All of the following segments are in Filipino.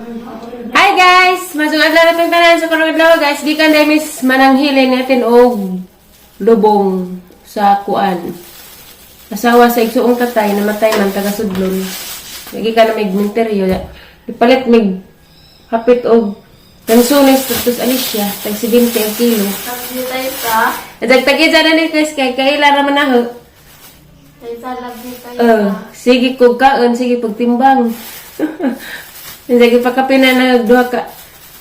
Hi guys! Masuk adlaw natin tanan sa karong adlaw guys. Gikan dai mis mananghilin natin og lubong sa kuan. Asawa sa igsuong tatay namatay man taga Sudlon. Gikan na mig minteryo. Ipalit mig hapit og kansunis tutus Alicia tag 70 ang kilo. Nagbitay ka? Dagtagi dyan na ni guys kay kaila ra man ako. Kaya sa nagbitay ka? Sige kog kaon, sige pagtimbang. Hindi pagkapin na nagduha ka.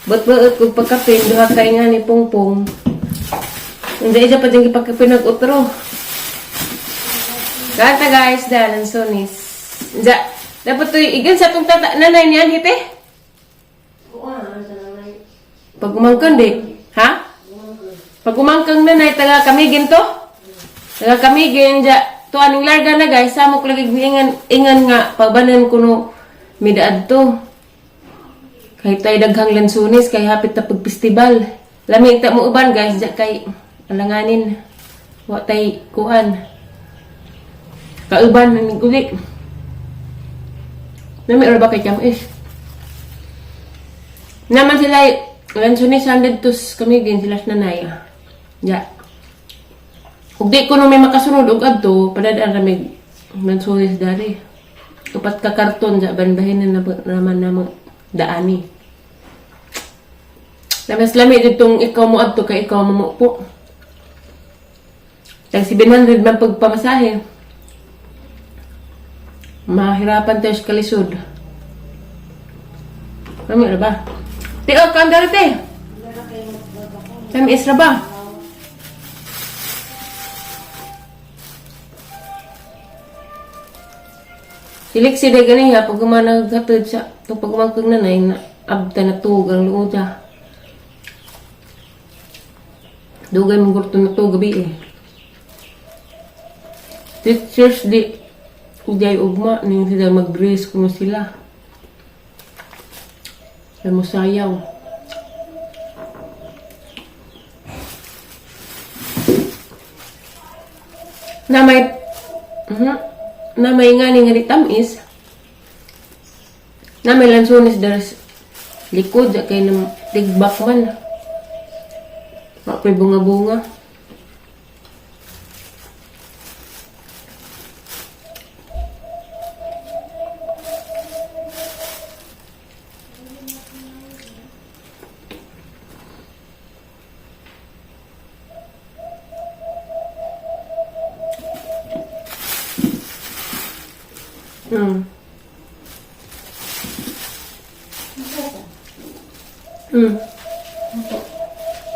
But kung pagkapin, duha ka nga ni Pongpong. Hindi siya pa dyan pagkapin nag-utro. Gata guys, dahil ang sonis. Dapat ito, igan sa itong nanay niyan, hite? Pag umangkang di. Ha? Pag umangkang nanay, taga kamigin to? Taga kamigin, to aning larga na guys, samok lagi ingan nga, pabanan ko no, midaad to. Kahit tayo daghang lansunis, kay hapit na pagfestival. Lamig ta mo uban guys, dyan kay alanganin. Wa tay kuhan. Kauban ng guli. Nami or ba kay Kamis? Naman sila, lansunis 100 tus kami din sila nanay. Ya. Ug di ko no may makasunod og adto, padadaan ramig lansunis dari. Upat ka karton dyan, banbahin na naman na daani. Mas lamig ditong ikaw mo adto kay ikaw mo po. Tag 700 man pagpamasahe. Mahirapan tayo sa kalisod. Lamig na ba? Tiyo, kandar te. Lamig isra ba? Silik si Degani ha, pag kumanagkatod siya, pag kumangkang nanay, na abta na tuog ang luod siya. Dugay mong gurto na to gabi eh. Teachers di ay ugma ning sila mag-grace kuno sila. Sila mo sayaw. Na may nga ni nga tamis. Na may lansunis daras likod kay nang tigbak man. Ako'y bunga-bunga.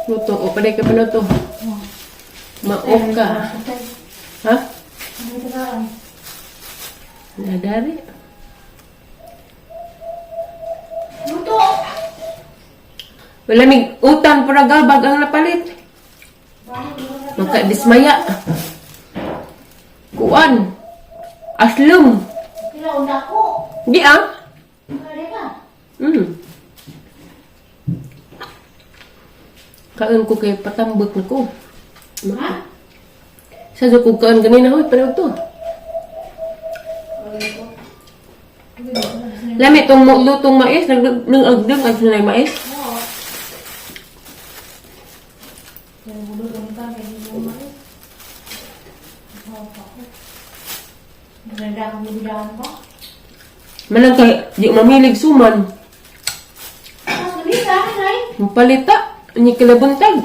Luto. O, paday ka pa luto. Maok ka. Ha? Nadari. Luto! Wala may utang para gabag ang napalit. Magka-dismaya. Kuan. Aslum. Kailangan na ako. Di ah? Kaya ka? Kaon ko kay patambot na ko. Ha? Sa ko kaon ganina hoy, pareho to. Lami itong lutong mais, nag-agdang at sinay mais. Oo. Kaya mo doon ka, kaya mo mais. Maganda kang bibidahan ko. Manang kay, di mamilig suman. Mas mali sa akin ay. Mapalita, ni kilabuntag.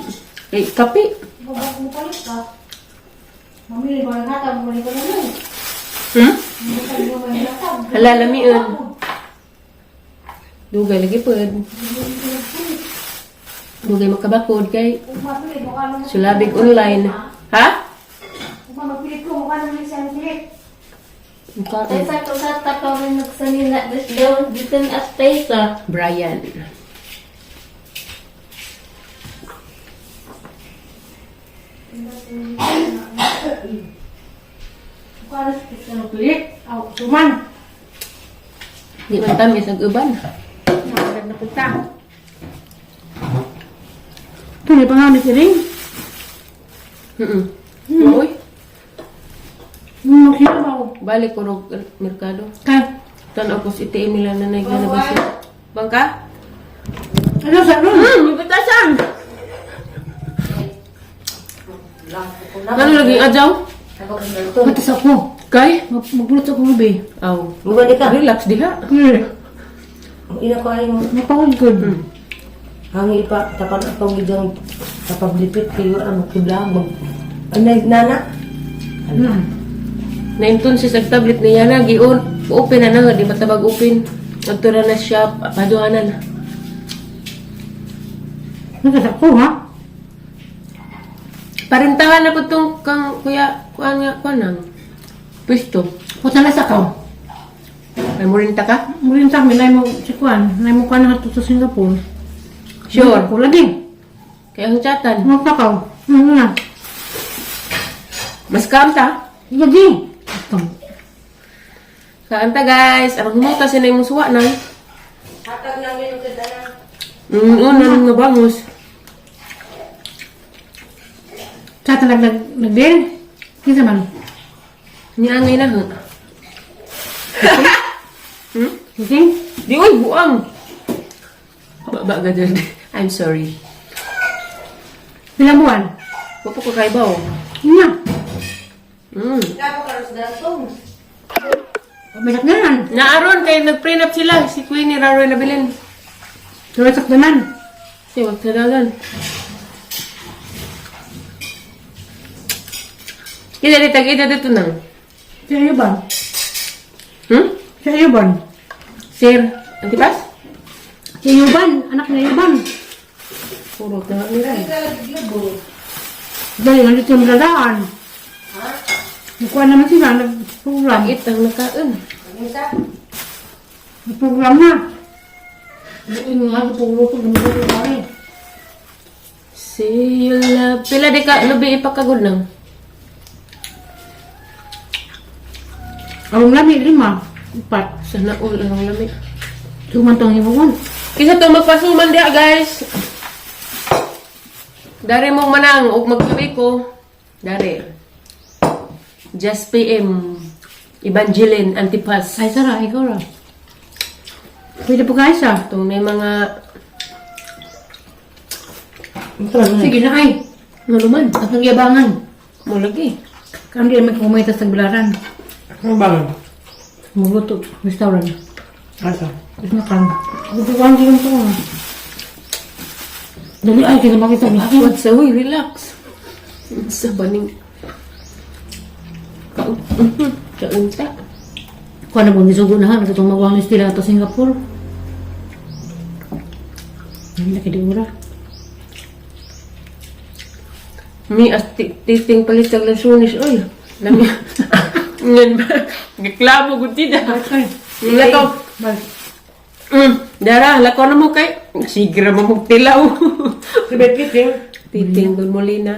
Kay kapi. Babak mo palit ka. Mamili ko ng hatag, mamili ko ng nun. Mamili ko ng hatag. Hala, lamiun. Dugay lagi pod. Dugay makabakod kay Kung mapilit mo ka naman. sulabig online. Ha? Kung mapilit ko, mukha naman siya pilit. Mukha Ay, sa ko sa takawin nagsanila daw dito ng astesa. Brian. Mukha na sa ng pilit. Aw, suman. Di man tamis ang uban. Nakalag na punta. Ito, may pangamit si Ring. Uy. Makibaw. Balik ko ro merkado. Kaya, Tanaw ko si TM nila na naglalabas yun. Bangka? Ano sa ano? May batasan! Ano lagi adyaw? Matas ako. Kay? Magpulot ako gabi. Aw. Bumalik ka. Relax diha. Ina ko ay mo. Mapawag good. Hangi pa tapan ako gidang tapaglipit kayo ano kibla mag. Anay nana. Naimton siya sa tablet niya na, open na nga, di matabag open. Nagtura na siya, paduhanan. Natas ako ha? Parintahan na po itong kang kuya, kuan nang pwesto. Puta na sa ka. Ay mo rin ka? Murin sa amin, mo si Kwan. Nay mo Kwan na sa Singapore. Sure. Ako lagi. Kaya ang chatan. Magpakaw. Ano na? Mas kamta. Lagi. Kaanta guys. Ang humuta sila yung suwa na. Hatag namin ug dana. Ano nga bangos. Sa talag nagdil. Kinsa man? Niangay na ha. Sige. Di oy, buang. Baba ka dyan. I'm sorry. Bilang buwan. Wapo ko kay baw. Nga. Dapat karos datong. Masak na yan. Naaron kay nag-prenup sila. Si Queenie Raroy na bilin. Nawasak na man. Siya, wag sadagan. Kita ditag-ida dito nang. Sa iyo ba? Sa iyo ba? Sir, antipas? Sa iyo ba? Anak na iyo ba? Puro na nila. Dali, nandito yung dadaan. Nakuha naman sila, nag-program. Pagit ang nakaon. Nag-program na. Yung nga, nag-program na. See you love. Pila di ka, lubi ipakagod nang. Ang lami, 5. 4. Sana all ang lami. Sumantong himuon. Kisa to magpasuman diha guys. Dari mong manang ug maglabi ko. Dari. Just PM. Evangeline Antipas. Ay, Sara, ikaw ra. Pwede po guys ah. Itong may mga Sige na ay. naluman. At nagyabangan. Mo lagi. Kaya hindi naman kumita sa bilaran. Ano ba? Magluto. Restaurant. Asa? Tapos na kang. Gustuhan din ito. Dali ay, kaya makita ang lahat. What's away? Relax. Sa baning. Kaunta. Kung ano bang nisugo na ha, nagkatong magawang nistila ito Singapore. Hindi na kadiura. Mi as titing palit sa lansunis. Oy. Lami. Ngan ba? Giklamo gud tida. Lakaw. Dara, lakaw na mo kay. Sigra mo mong tilaw. Titing. Titing Don Molina.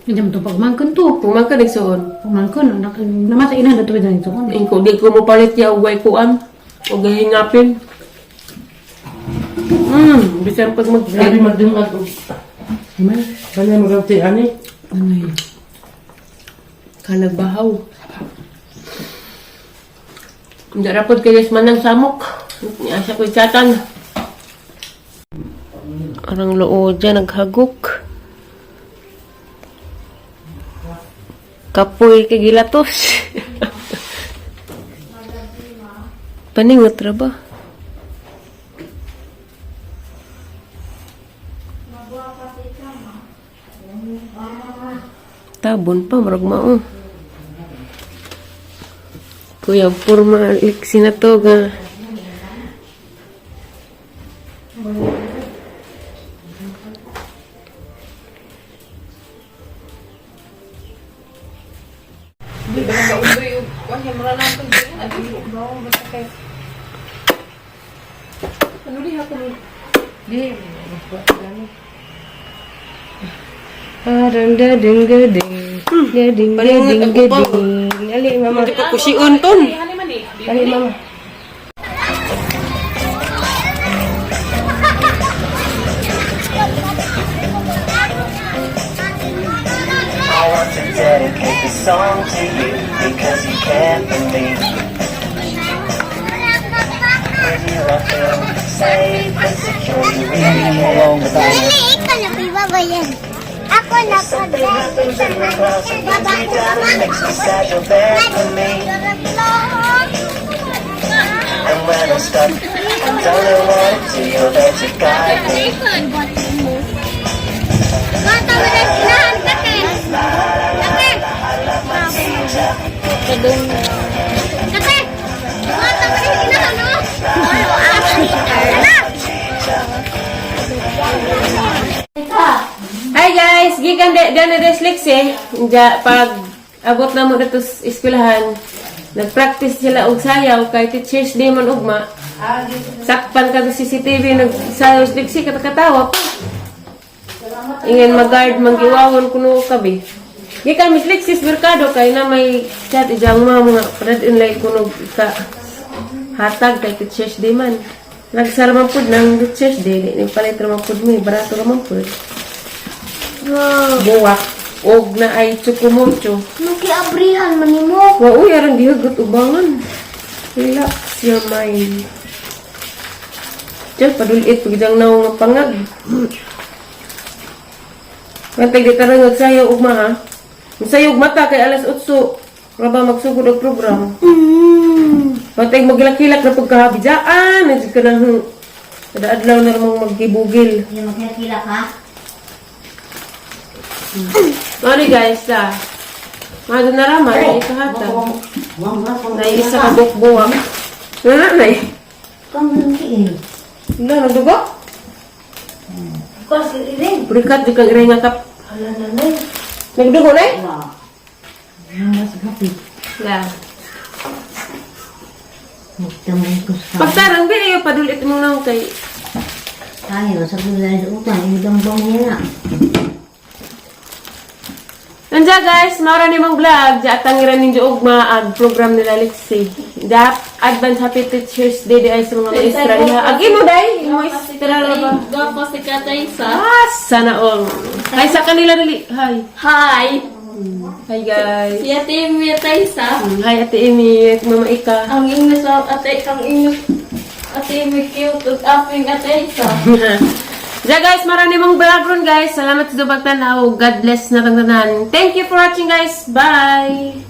Hindi mo ito pagmangkan to. Kung ka nagsuon. Pagmangkan, namatay na dito ito ito. Ingko, di ko mo palit ya ugay kuan. O gahingapin. Bisan pag Grabe magdungag og. Kanya magawti ani. Ano yun? Kanagbahaw. Hindi rapod kayo manang samok. Asa ko'y chatan. Arang loo dyan, naghagok. Kapoy kay gilatos. Paningot ra ba? Tabon pa, marag mao. Kuya, purma, liksi na to ga. Gading gading. Gading gading gading. Ali mama. Kusiun ton. Ali mama. I want to dedicate this song to you because you care for me. With I feel safe and secure. You really Dali, ikaw na pibabayan. Ako na happens in the clouds and brings me down and makes me sad. You're there for me. And when I'm stuck, I don't know what to do. You're there to guide me. Mata mo na sinahan ka, Ken. Ken. Ken. Mata mo na sinahan, no? Hi guys, gikan na dyslexia. Ja pag abot na mo dito sa eskwelahan, nagpractice sila og sayaw kay Teachers Day man ugma. Sakpan ka sa CCTV nagsayaw dyslexia katakatawa pa. Ingen mag-guard manggiwawon kuno kabi. Gikan Miss Lexis Mercado kay na may chat ijang mga padadin lay kuno ka hatag kay Teachers Day man. Nagsara man pud nang Teachers Day, ni palit ra man pud mi barato ra man pud. Buwak og na ay tsukumocho. Nakiabrihan man nimo. Wa uy arang gihugot ubangan. Relax your mind. Diyan padulit pagidang naw nga pangag. Kantay di tarang sayo ugma ha. Sayog mata kay alas 8 raba magsugod og program. Kantay maglakilak na pagkahabijaan, nagid ka nang kada adlaw na ramong magkibugil. Yung magkakila ka? Sorry guys, Mado na raman, ay kahata. Na isa ka bukbuwak. Nanay. Kamangkiin. Wala, nagdugo? Kasi iring. Burikat, di kang iray nga kap. Ala na na. Nagdugo na eh? Wala. Mas gapi. Wala. Magtamay ko sa... Pagtarang, binayo padulit mo lang kay... Tayo, sa gulay sa utang, inidambang niya na. Nandiya guys, maura ni mong vlog. Diya tangiran ninyo ugma ang program nila Lexi. Diya, advance happy Teachers Day di ay sa mga maestra niya. Agi mo day, yung maestra na ba? Gwapo si Katay sa. Ah, sana all. Hi sa kanila dali. Hi. Hi! Hi guys. Si Ate Emi Taysa. Hi Ate Amy, Mama Ika. Ang English of Ate, ang English. Ate Emi cute, ug aping Ate Taysa. Diya guys, marami mong vlog ron guys. Salamat sa dubag tanaw. God bless na tangtanan. Thank you for watching guys. Bye!